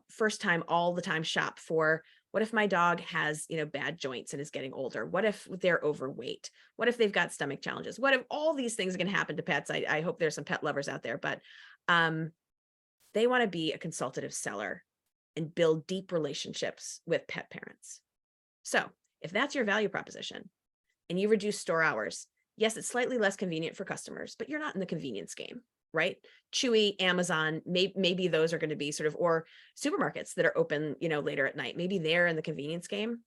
first time, all the time shop for, what if my dog has, bad joints and is getting older? What if they're overweight? What if they've got stomach challenges? What if all these things are going to happen to pets? I hope there's some pet lovers out there, but they want to be a consultative seller and build deep relationships with pet parents. So if that's your value proposition and you reduce store hours, yes, it's slightly less convenient for customers, but you're not in the convenience game, right? Chewy, Amazon, maybe those are going to be sort of, or supermarkets that are open, later at night. Maybe they're in the convenience game.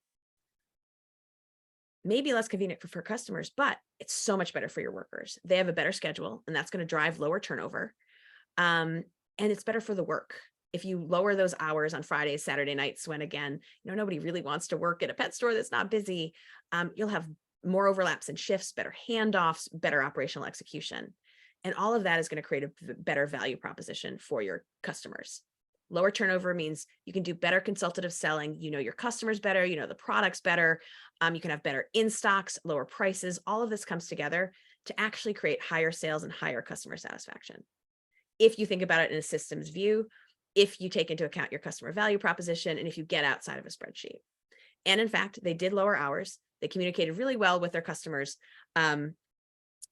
Maybe less convenient for customers, but it's so much better for your workers. They have a better schedule, and that's going to drive lower turnover. And it's better for the work. If you lower those hours on Fridays, Saturday nights, when again, nobody really wants to work at a pet store that's not busy, you'll have more overlaps in shifts, better handoffs, better operational execution. And all of that is going to create a better value proposition for your customers. Lower turnover means you can do better consultative selling, your customers better, the products better, you can have better in-stocks, lower prices. All of this comes together to actually create higher sales and higher customer satisfaction. If you think about it in a systems view, if you take into account your customer value proposition, and if you get outside of a spreadsheet. And in fact, they did lower hours. They communicated really well with their customers, and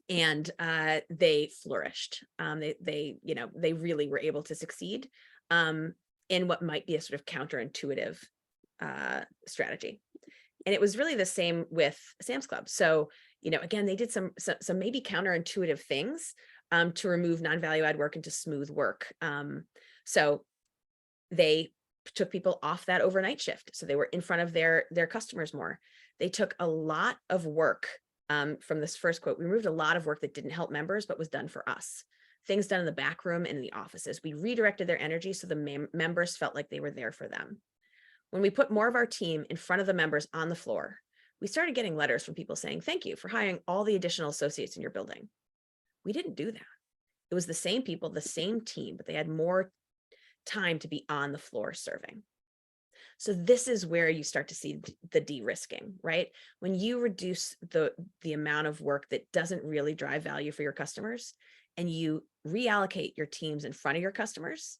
they flourished. They really were able to succeed in what might be a sort of counterintuitive strategy. And it was really the same with Sam's Club. So, again, they did some maybe counterintuitive things to remove non-value add work and to smooth work. So they took people off that overnight shift. So they were in front of their customers more. They took a lot of work from this first quote. We removed a lot of work that didn't help members, but was done for us. Things done in the back room and in the offices. We redirected their energy so the members felt like they were there for them. When we put more of our team in front of the members on the floor, we started getting letters from people saying, thank you for hiring all the additional associates in your building. We didn't do that. It was the same people, the same team, but they had more time to be on the floor serving. So this is where you start to see the de-risking, right? When you reduce the amount of work that doesn't really drive value for your customers, and you reallocate your teams in front of your customers,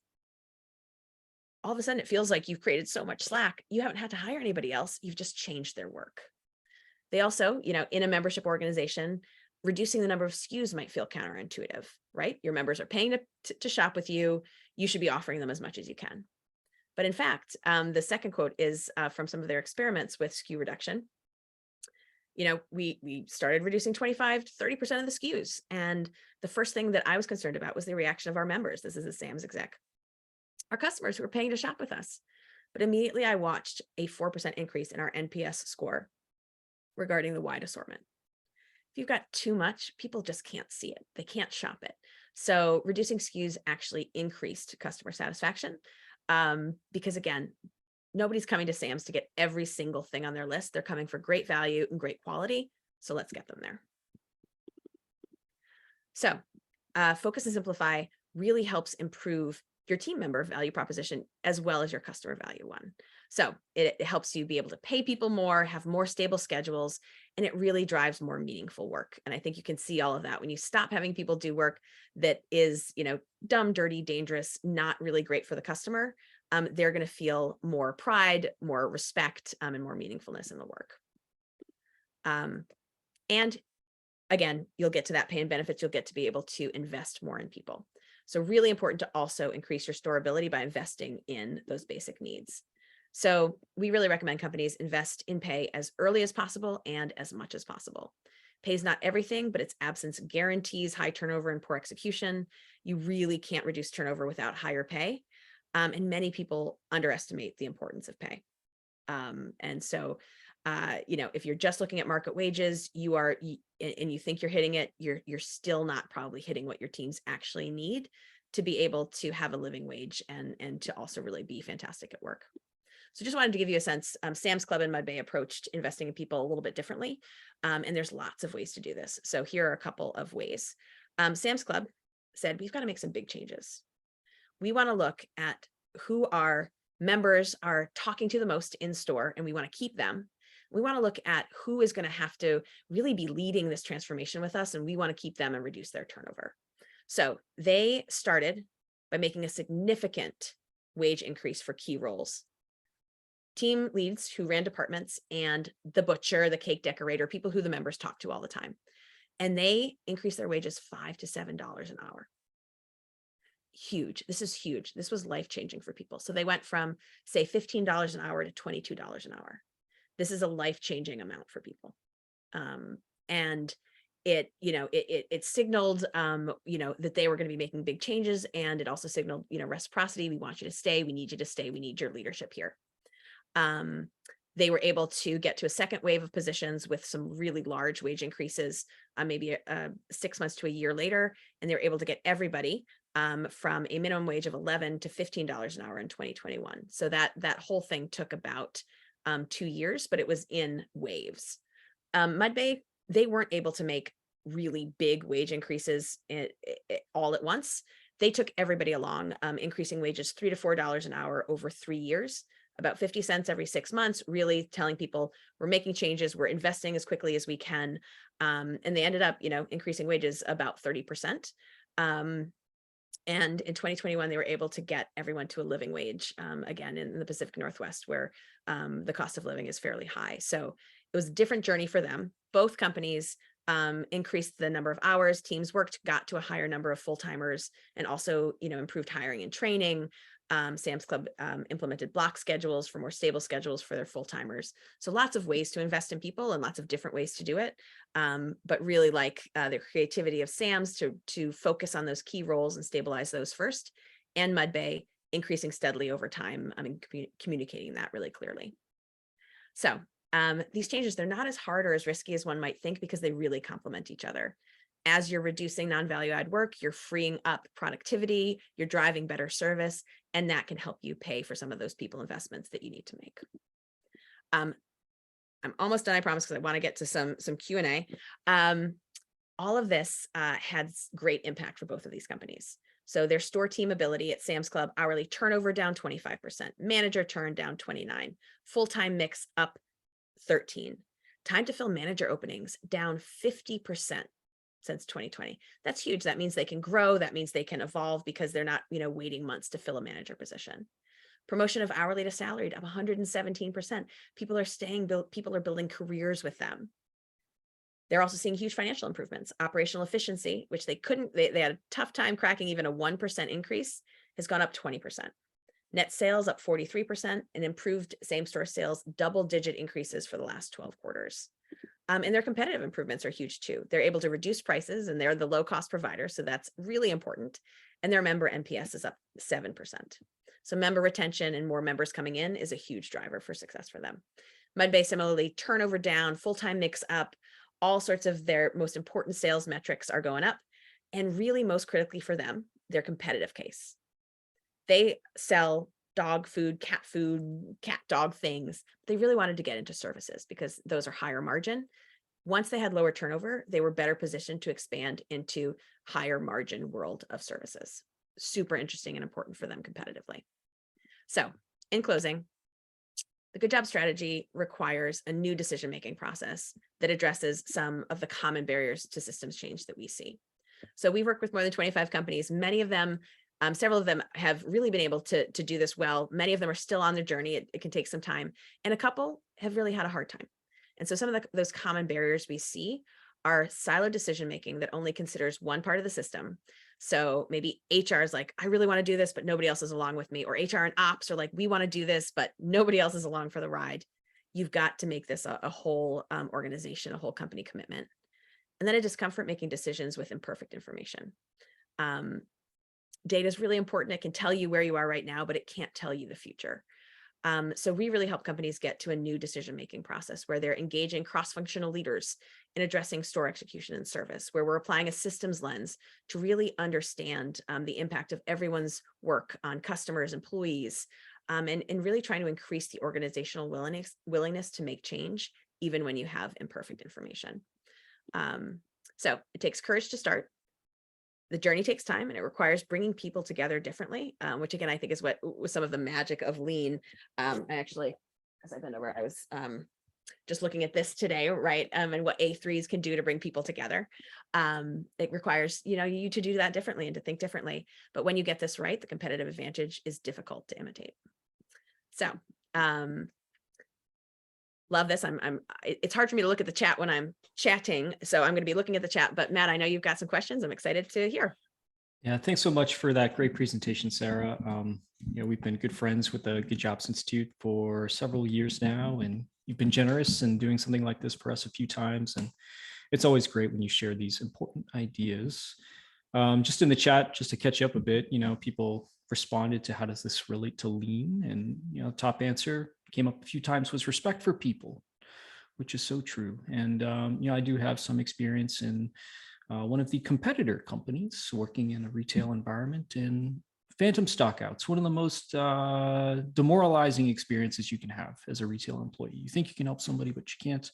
all of a sudden it feels like you've created so much slack. You haven't had to hire anybody else. You've just changed their work. They also, in a membership organization, reducing the number of SKUs might feel counterintuitive, right? Your members are paying to shop with you. You should be offering them as much as you can. But in fact, the second quote is from some of their experiments with SKU reduction. We started reducing 25 to 30% of the SKUs. And the first thing that I was concerned about was the reaction of our members. This is a Sam's exec. Our customers who were paying to shop with us. But immediately I watched a 4% increase in our NPS score regarding the wide assortment. If you've got too much, people just can't see it. They can't shop it. So reducing SKUs actually increased customer satisfaction because, again, nobody's coming to Sam's to get every single thing on their list. They're coming for great value and great quality. So let's get them there. So focus and simplify really helps improve your team member value proposition as well as your customer value one. So it helps you be able to pay people more, have more stable schedules, and it really drives more meaningful work. And I think you can see all of that when you stop having people do work that is, dumb, dirty, dangerous, not really great for the customer. They're going to feel more pride, more respect, and more meaningfulness in the work. And again, you'll get to that pay and benefits. You'll get to be able to invest more in people. So really important to also increase your storability by investing in those basic needs. So we really recommend companies invest in pay as early as possible and as much as possible. Pay is not everything, but its absence guarantees high turnover and poor execution. You really can't reduce turnover without higher pay. And many people underestimate the importance of pay. And so, if you're just looking at market wages, and you think you're hitting it, you're still not probably hitting what your teams actually need to be able to have a living wage and to also really be fantastic at work. So just wanted to give you a sense. Sam's Club and Mudbay approached investing in people a little bit differently. And there's lots of ways to do this. So here are a couple of ways. Sam's Club said, we've got to make some big changes. We want to look at who our members are talking to the most in store, and we want to keep them. We want to look at who is going to have to really be leading this transformation with us, and we want to keep them and reduce their turnover. So they started by making a significant wage increase for key roles. Team leads who ran departments and the butcher, the cake decorator, people who the members talk to all the time. And they increased their wages $5 to $7 an hour. Huge. This is huge. This was life-changing for people. So they went from, say, $15 an hour to $22 an hour. This is a life-changing amount for people. And it signaled, that they were going to be making big changes. And it also signaled, reciprocity. We want you to stay. We need you to stay. We need your leadership here. They were able to get to a second wave of positions with some really large wage increases, maybe 6 months to a year later, and they were able to get everybody from a minimum wage of $11 to $15 an hour in 2021. So that whole thing took about 2 years, but it was in waves. Mudbay, they weren't able to make really big wage increases all at once. They took everybody along, increasing wages $3 to $4 an hour over 3 years, about 50 cents every 6 months, really telling people we're making changes, we're investing as quickly as we can. And they ended up, increasing wages about 30%. And in 2021, they were able to get everyone to a living wage, again, in the Pacific Northwest, where the cost of living is fairly high. So it was a different journey for them. Both companies increased the number of hours teams worked, got to a higher number of full-timers, and also, improved hiring and training. Sam's Club implemented block schedules for more stable schedules for their full-timers. So lots of ways to invest in people and lots of different ways to do it. But really like the creativity of Sam's to focus on those key roles and stabilize those first, and Mudbay increasing steadily over time. Communicating that really clearly. So these changes, they're not as hard or as risky as one might think because they really complement each other. As you're reducing non-value add work, you're freeing up productivity, you're driving better service, and that can help you pay for some of those people investments that you need to make. I'm almost done, I promise, because I want to get to some Q&A. All of this has great impact for both of these companies. So their store team ability at Sam's Club, hourly turnover down 25%, manager turn down 29%, full-time mix up 13%, time to fill manager openings down 50%. Since 2020. That's huge. That means they can grow. That means they can evolve because they're not, waiting months to fill a manager position. Promotion of hourly to salaried up 117%. People are staying, people are building careers with them. They're also seeing huge financial improvements. Operational efficiency, which they had a tough time cracking even a 1% increase, has gone up 20%. Net sales up 43%, and improved same-store sales, double-digit increases for the last 12 quarters. And their competitive improvements are huge too. They're able to reduce prices, and they're the low-cost provider, so that's really important. And their member NPS is up 7%. So member retention and more members coming in is a huge driver for success for them. Mudbay, similarly, turnover down, full-time mix up, all sorts of their most important sales metrics are going up. And really, most critically for them, their competitive case. They sell dog food, cat dog things. They really wanted to get into services because those are higher margin. Once they had lower turnover, they were better positioned to expand into higher margin world of services. Super interesting and important for them competitively. So in closing, the Good Job strategy requires a new decision-making process that addresses some of the common barriers to systems change that we see. So we work with more than 25 companies. Many of them, several of them have really been able to do this well. Many of them are still on their journey. It can take some time. And a couple have really had a hard time. And so some of those common barriers we see are siloed decision-making that only considers one part of the system. So maybe HR is like, I really want to do this, but nobody else is along with me. Or HR and ops are like, we want to do this, but nobody else is along for the ride. You've got to make this a whole organization, a whole company commitment. And then a discomfort making decisions with imperfect information. Data is really important. It can tell you where you are right now, but it can't tell you the future. So we really help companies get to a new decision-making process where they're engaging cross-functional leaders in addressing store execution and service, where we're applying a systems lens to really understand the impact of everyone's work on customers, employees, and really trying to increase the organizational willingness to make change, even when you have imperfect information. So it takes courage to start. The journey takes time, and it requires bringing people together differently, which again, I think is what was some of the magic of Lean. I actually, as I bent over, I was just looking at this today, right? And what A3s can do to bring people together. It requires, you to do that differently and to think differently. But when you get this right, the competitive advantage is difficult to imitate. So, love this. It's hard for me to look at the chat when I'm chatting, so I'm going to be looking at the chat, but Matt, I know you've got some questions. I'm excited to hear. Yeah, thanks so much for that great presentation, Sarah. We've been good friends with the Good Jobs Institute for several years now, and you've been generous in doing something like this for us a few times. And it's always great when you share these important ideas. Just in the chat, just to catch you up a bit, people responded to how does this relate to Lean? And, top answer came up a few times was respect for people, which is so true. And, I do have some experience in one of the competitor companies working in a retail environment, and phantom stockouts, one of the most demoralizing experiences you can have as a retail employee. You think you can help somebody, but you can't.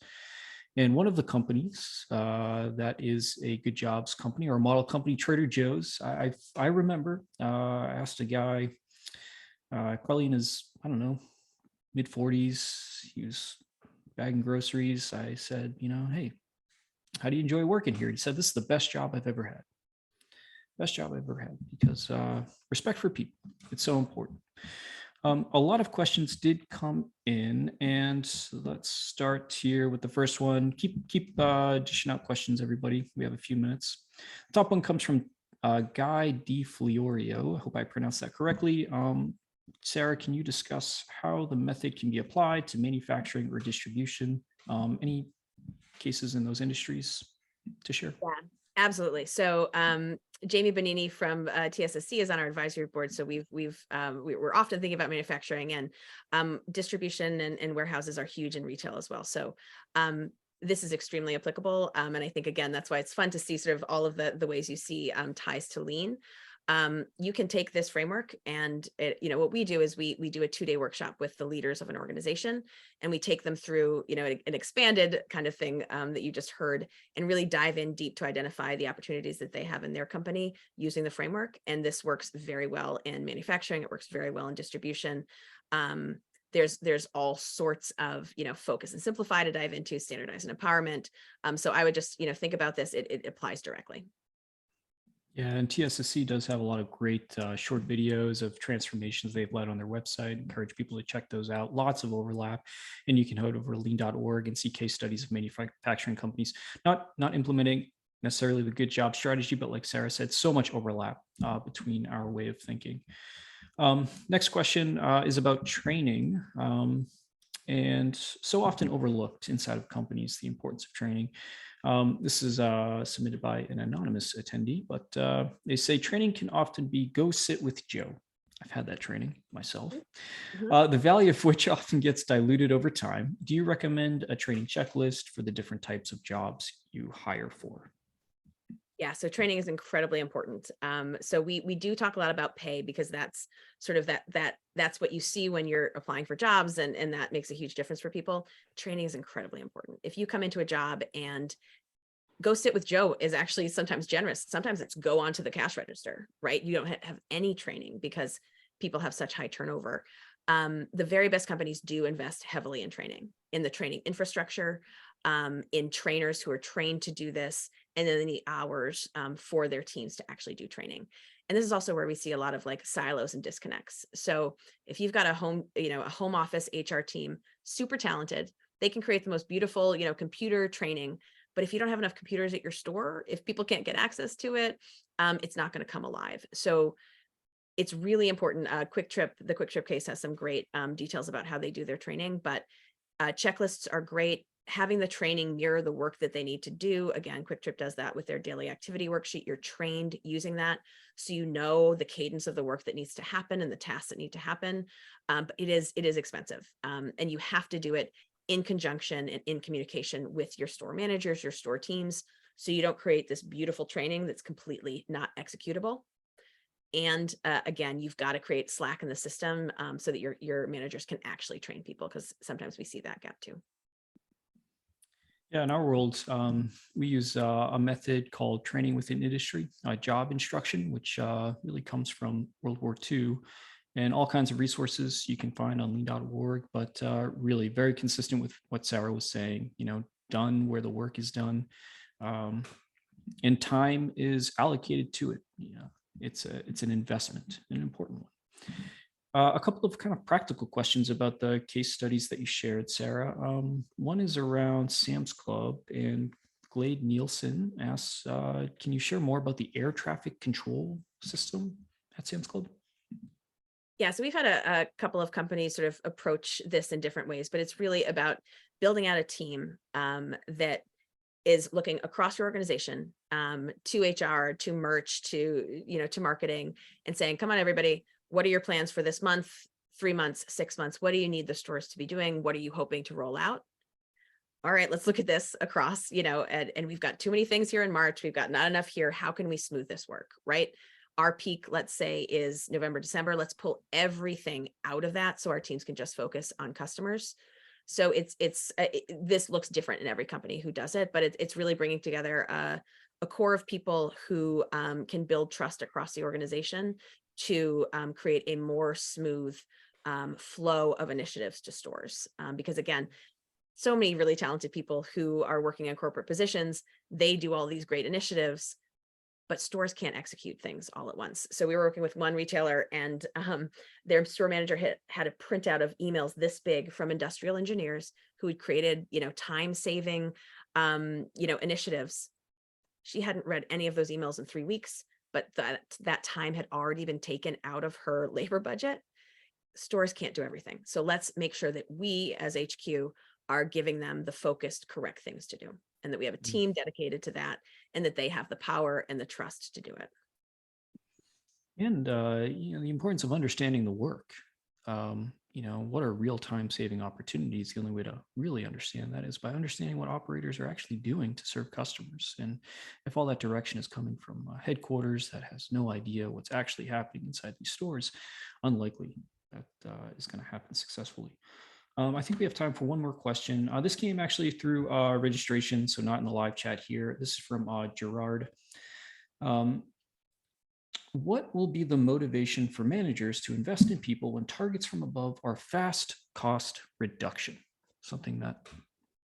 And one of the companies that is a good jobs company or a model company, Trader Joe's. I remember I asked a guy, probably in his, I don't know, mid 40s. He was bagging groceries. I said, hey, how do you enjoy working here? He said, this is the best job I've ever had. Best job I've ever had, because respect for people, it's so important. A lot of questions did come in, and let's start here with the first one. Keep dishing out questions, everybody. We have a few minutes. The top one comes from Guy Di Florio. I hope I pronounced that correctly. Sarah, can you discuss how the method can be applied to manufacturing or distribution? Any cases in those industries to share? Yeah, absolutely. So Jamie Bonini from TSSC is on our advisory board. So we're often thinking about manufacturing, and distribution and warehouses are huge in retail as well. So this is extremely applicable. And I think, again, that's why it's fun to see sort of all of the ways you see ties to lean. You can take this framework, and what we do is we do a 2-day workshop with the leaders of an organization, and we take them through an expanded kind of thing that you just heard, and really dive in deep to identify the opportunities that they have in their company using the framework. And this works very well in manufacturing. It works very well in distribution. There's all sorts of focus and simplify to dive into, standardize and empowerment. So I would just think about this. It applies directly. Yeah, and TSSC does have a lot of great short videos of transformations they've led on their website. Encourage people to check those out. Lots of overlap, and you can head over to lean.org and see case studies of manufacturing companies not implementing necessarily the good job strategy, but like Sarah said, so much overlap between our way of thinking. Next question is about training, and so often overlooked inside of companies, the importance of training. This is submitted by an anonymous attendee, but they say training can often be go sit with Joe. I've had that training myself. The value of which often gets diluted over time. Do you recommend a training checklist for the different types of jobs you hire for? Yeah, so training is incredibly important. So we do talk a lot about pay, because that's sort of that's what you see when you're applying for jobs, and that makes a huge difference for people. Training is incredibly important. If you come into a job and go sit with Joe is actually sometimes generous. Sometimes it's go onto the cash register, right? You don't have any training because people have such high turnover. The very best companies do invest heavily in training, in the training infrastructure, in trainers who are trained to do this, and then the hours for their teams to actually do training. And this is also where we see a lot of like silos and disconnects. So if you've got a home office HR team, super talented, they can create the most beautiful, computer training. But if you don't have enough computers at your store, if people can't get access to it, it's not going to come alive. So it's really important. The Quick Trip case has some great details about how they do their training, but checklists are great. Having the training mirror the work that they need to do. Again, Quick Trip does that with their daily activity worksheet. You're trained using that, so you know the cadence of the work that needs to happen and the tasks that need to happen. But it is expensive, and you have to do it in conjunction and in communication with your store managers, your store teams, so you don't create this beautiful training that's completely not executable. And again, you've got to create slack in the system so that your managers can actually train people, because sometimes we see that gap too. Yeah, in our world, we use a method called training within industry, job instruction, which really comes from World War II, and all kinds of resources you can find on lean.org, but really very consistent with what Sarah was saying, done where the work is done, and time is allocated to it. It's an investment, an important one. A couple of kind of practical questions about the case studies that you shared, Sarah. One is around Sam's Club, and Glade Nielsen asks, can you share more about the air traffic control system at Sam's Club? Yeah, so we've had a couple of companies sort of approach this in different ways, but it's really about building out a team that is looking across your organization, to HR, to merch, to marketing, and saying, come on, everybody, what are your plans for this month, 3 months, 6 months? What do you need the stores to be doing? What are you hoping to roll out? all right, let's look at this across, and we've got too many things here in March. We've got not enough here. How can we smooth this work, right? Our peak, let's say, is November, December. Let's pull everything out of that so our teams can just focus on customers. So this looks different in every company who does it, but it's really bringing together a core of people who can build trust across the organization to create a more smooth flow of initiatives to stores. Because again, so many really talented people who are working in corporate positions, they do all these great initiatives, but stores can't execute things all at once. So we were working with one retailer, and their store manager had a printout of emails this big from industrial engineers who had created, time-saving, initiatives. She hadn't read any of those emails in 3 weeks, but that time had already been taken out of her labor budget. Stores can't do everything. So let's make sure that we as HQ are giving them the focused, correct things to do, and that we have a team dedicated to that, and that they have the power and the trust to do it. And, the importance of understanding the work. What are real time saving opportunities? The only way to really understand that is by understanding what operators are actually doing to serve customers. And if all that direction is coming from headquarters that has no idea what's actually happening inside these stores, unlikely that is going to happen successfully. I think we have time for one more question. This came actually through registration, so not in the live chat here. This is from Gerard. What will be the motivation for managers to invest in people when targets from above are fast cost reduction? Something that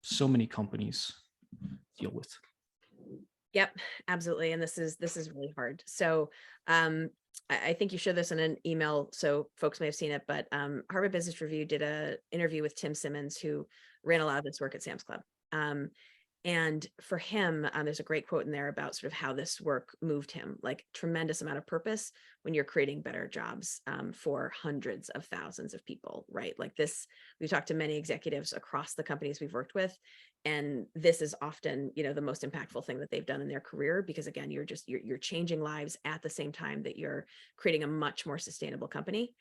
so many companies deal with. Yep, absolutely. And this is really hard. So I think you shared this in an email, so folks may have seen it, but Harvard Business Review did an interview with Tim Simmons, who ran a lot of this work at Sam's Club. And for him, there's a great quote in there about sort of how this work moved him, like tremendous amount of purpose when you're creating better jobs for hundreds of thousands of people, right? Like this, we've talked to many executives across the companies we've worked with, and this is often, the most impactful thing that they've done in their career, because again, you're changing lives at the same time that you're creating a much more sustainable company.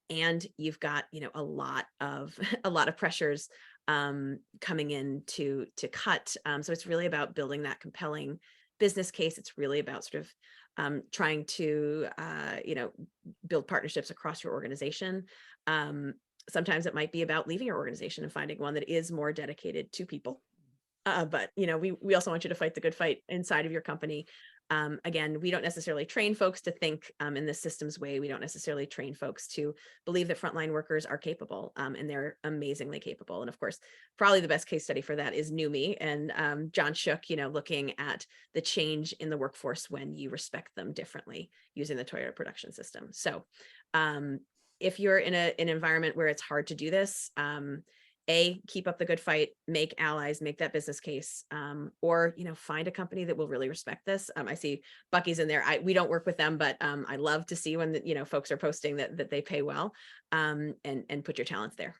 And you've got, a lot of pressures coming in to cut. So it's really about building that compelling business case. It's really about sort of trying to, build partnerships across your organization. Sometimes it might be about leaving your organization and finding one that is more dedicated to people. But we also want you to fight the good fight inside of your company. Again, we don't necessarily train folks to think in this systems way. We don't necessarily train folks to believe that frontline workers are capable, and they're amazingly capable. And of course, probably the best case study for that is NUMMI and John Shook, looking at the change in the workforce when you respect them differently using the Toyota production system. So if you're in an environment where it's hard to do this, keep up the good fight, make allies, make that business case, or, find a company that will really respect this. I see Bucky's in there. We don't work with them, but I love to see when folks are posting that they pay well, and put your talents there.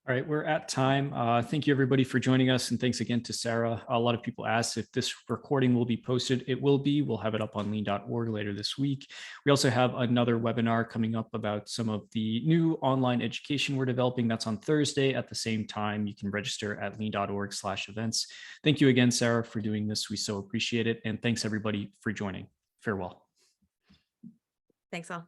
All right, we're at time. Thank you everybody for joining us. And thanks again to Sarah. A lot of people asked if this recording will be posted. It will be. We'll have it up on lean.org later this week. We also have another webinar coming up about some of the new online education we're developing. That's on Thursday at the same time. You can register at lean.org/events. Thank you again, Sarah, for doing this. We so appreciate it. And thanks everybody for joining. Farewell. Thanks all.